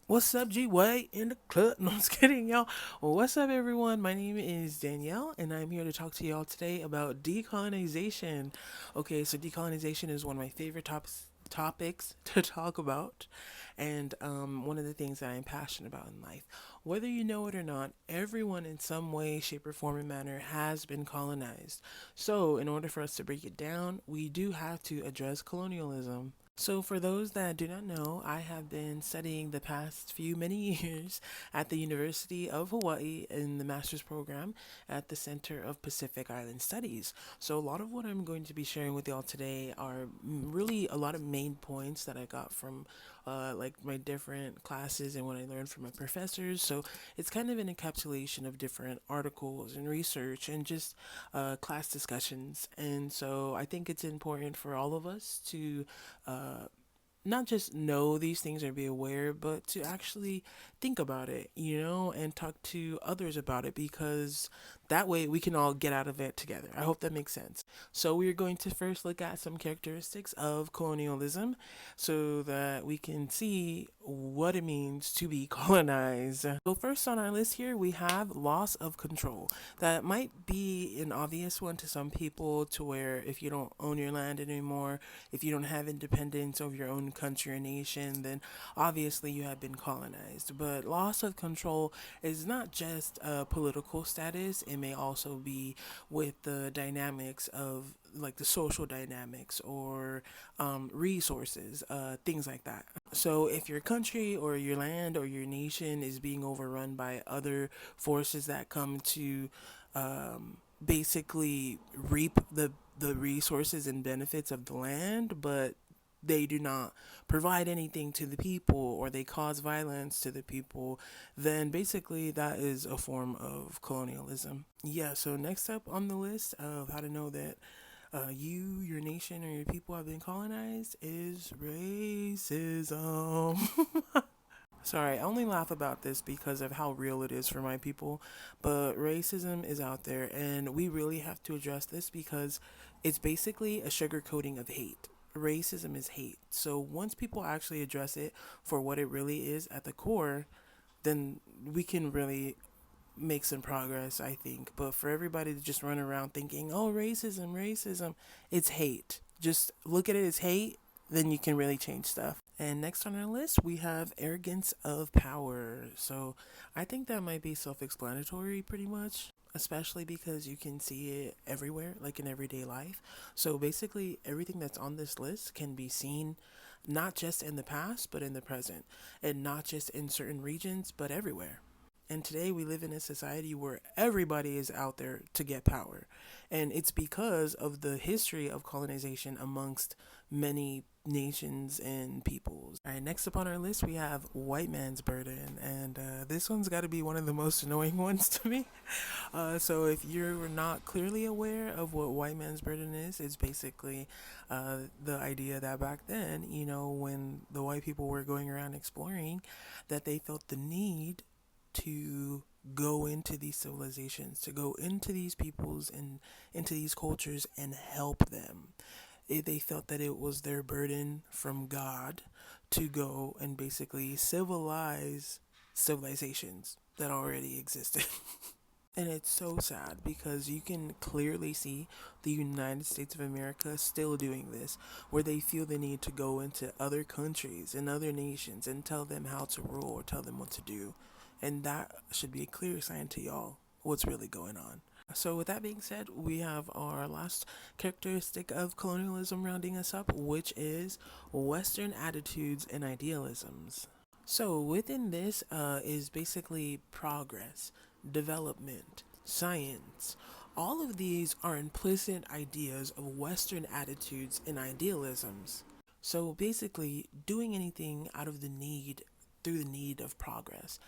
What's up, G Way in the club? No, I'm just kidding, y'all. What's up, everyone? My name is Danielle, and I'm here to talk to y'all today about decolonization. Okay, so decolonization is one of my favorite topics to talk about, and one of the things that I'm passionate about in life. Whether you know it or not, everyone in some way, shape, or form and manner has been colonized. So, in order for us to break it down, we do have to address colonialism. So, for those that do not know, I have been studying the past few many years at the University of Hawaii in the master's program at the Center of Pacific Island Studies. So, a lot of what I'm going to be sharing with y'all today are really a lot of main points that I got from like my different classes and what I learned from my professors. So, it's kind of an encapsulation of different articles and research and just class discussions. And so, I think it's important for all of us to uh, not just know these things or be aware, but to actually think about it, and talk to others about it because that way we can all get out of it together. I hope that makes sense. So, we're going to first look at some characteristics of colonialism so that we can see what it means to be colonized. So, first on our list here, we have loss of control. That might be an obvious one to some people, to where if you don't own your land anymore, if you don't have independence of your own country or nation, then obviously you have been colonized. But loss of control is not just a political status, it may also be with the dynamics of like the social dynamics or resources, things like that. So, if your country or your land or your nation is being overrun by other forces that come to basically reap the resources and benefits of the land, but they do not provide anything to the people or they cause violence to the people, then basically that is a form of colonialism. Yeah, so next up on the list of how to know that you, your nation, or your people have been colonized is racism. Sorry, I only laugh about this because of how real it is for my people, but racism is out there, and we really have to address this because it's basically a sugarcoating of hate. Racism is hate. So once people actually address it for what it really is at the core, then we can really make some progress, I think. But for everybody to just run around thinking, oh, racism, racism, it's hate. Just look at it as hate, then you can really change stuff. And next on our list, we have arrogance of power. So I think that might be self explanatory pretty much, especially because you can see it everywhere, like in everyday life. So basically, everything that's on this list can be seen not just in the past, but in the present, and not just in certain regions, but everywhere. And today we live in a society where everybody is out there to get power. And it's because of the history of colonization amongst many nations and peoples. All right, next up on our list, we have white man's burden. And this one's got to be one of the most annoying ones to me. So if you're not clearly aware of what white man's burden is, it's basically the idea that back then, when the white people were going around exploring, that they felt the need to go into these civilizations, to go into these peoples and into these cultures and help them. They felt that it was their burden from God to go and basically civilize civilizations that already existed. And it's so sad because you can clearly see the United States of America still doing this, where they feel the need to go into other countries and other nations and tell them how to rule or tell them what to do. And that should be a clear sign to y'all what's really going on. So, with that being said, we have our last characteristic of colonialism rounding us up, which is Western attitudes and idealisms. So, within this is basically progress, development, science. All of these are implicit ideas of Western attitudes and idealisms. So, basically, doing anything out of the need, through the need of progress,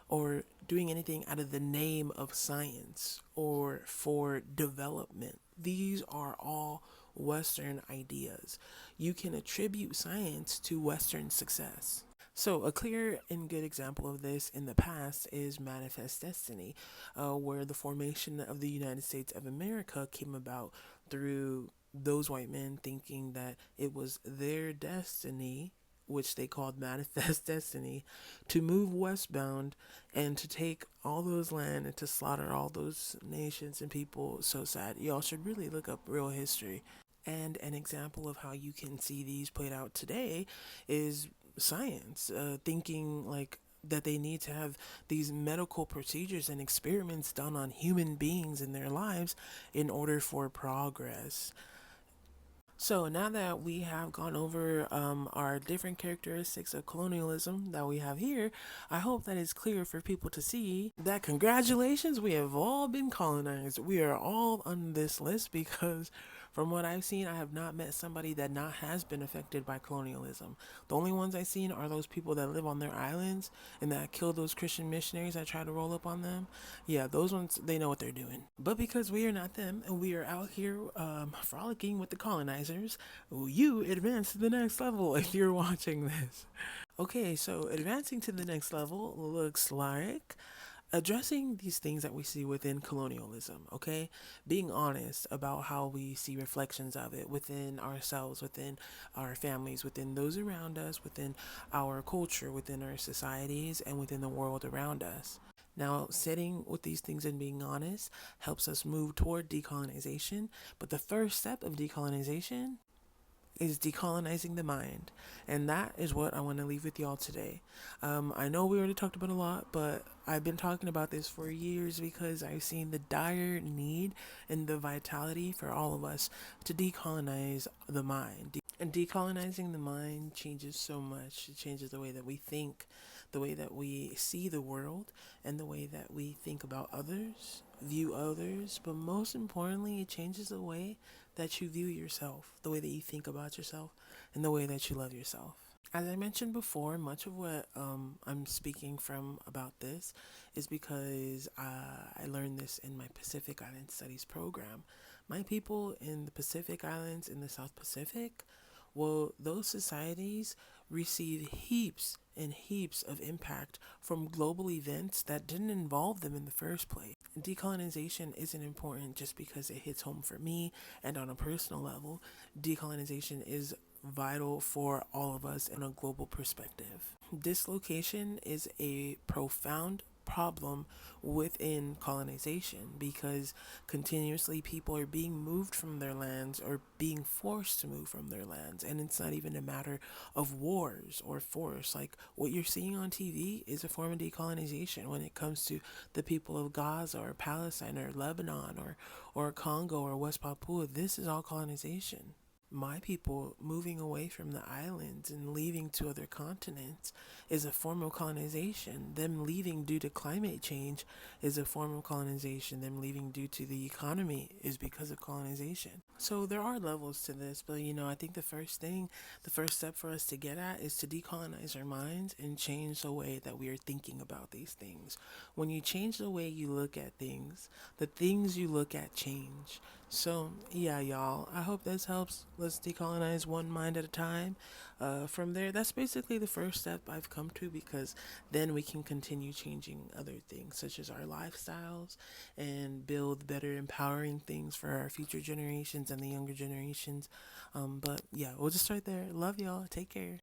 or doing anything out of the name of science or for development. These are all Western ideas. You can attribute science to Western success. So, a clear and good example of this in the past is Manifest Destiny, where the formation of the United States of America came about through those white men thinking that it was their destiny which they called Manifest Destiny, to move westbound and to take all those land and to slaughter all those nations and people. So sad. Y'all should really look up real history. And an example of how you can see these played out today is science, thinking like that they need to have these medical procedures and experiments done on human beings in their lives in order for progress. So now that we have gone over our different characteristics of colonialism that we have here, I hope that it's clear for people to see that congratulations, we have all been colonized. We are all on this list because from what I've seen, I have not met somebody that not has been affected by colonialism. The only ones I've seen are those people that live on their islands and that killed those Christian missionaries that try to roll up on them. Yeah, those ones, they know what they're doing. But because we are not them and we are out here frolicking with the colonizers, you advance to the next level if you're watching this. Okay, so advancing to the next level looks like addressing these things that we see within colonialism, okay? Being honest about how we see reflections of it within ourselves, within our families, within those around us, within our culture, within our societies, and within the world around us. Now, sitting with these things and being honest helps us move toward decolonization. But the first step of decolonization is decolonizing the mind. And that is what I want to leave with y'all today. I know we already talked about a lot, but I've been talking about this for years because I've seen the dire need and the vitality for all of us to decolonize the mind. And decolonizing the mind changes so much. It changes the way that we think, the way that we see the world, and the way that we think about others, view others, but most importantly, it changes the way that you view yourself, the way that you think about yourself, and the way that you love yourself. As I mentioned before, much of what I'm speaking from about this is because I learned this in my Pacific Island Studies program. My people in the Pacific Islands, in the South Pacific, well, those societies receive heaps and heaps of impact from global events that didn't involve them in the first place. Decolonization isn't important just because it hits home for me and on a personal level. Decolonization is vital for all of us in a global perspective. Dislocation is a profound problem within colonization because continuously people are being moved from their lands or being forced to move from their lands, and it's not even a matter of wars or force. Like what you're seeing on TV is a form of decolonization when it comes to the people of Gaza or Palestine or Lebanon or Congo or West Papua. This is all colonization. My people moving away from the islands and leaving to other continents is a form of colonization. Them leaving due to climate change is a form of colonization. Them leaving due to the economy is because of colonization. So there are levels to this, but I think the first step for us to get at is to decolonize our minds and change the way that we are thinking about these things. When you change the way you look at things, the things you look at change. So, yeah, y'all, I hope this helps. Let's decolonize one mind at a time. From there, that's basically the first step I've come to because then we can continue changing other things, such as our lifestyles, and build better, empowering things for our future generations and the younger generations. But yeah, we'll just start there. Love y'all. Take care.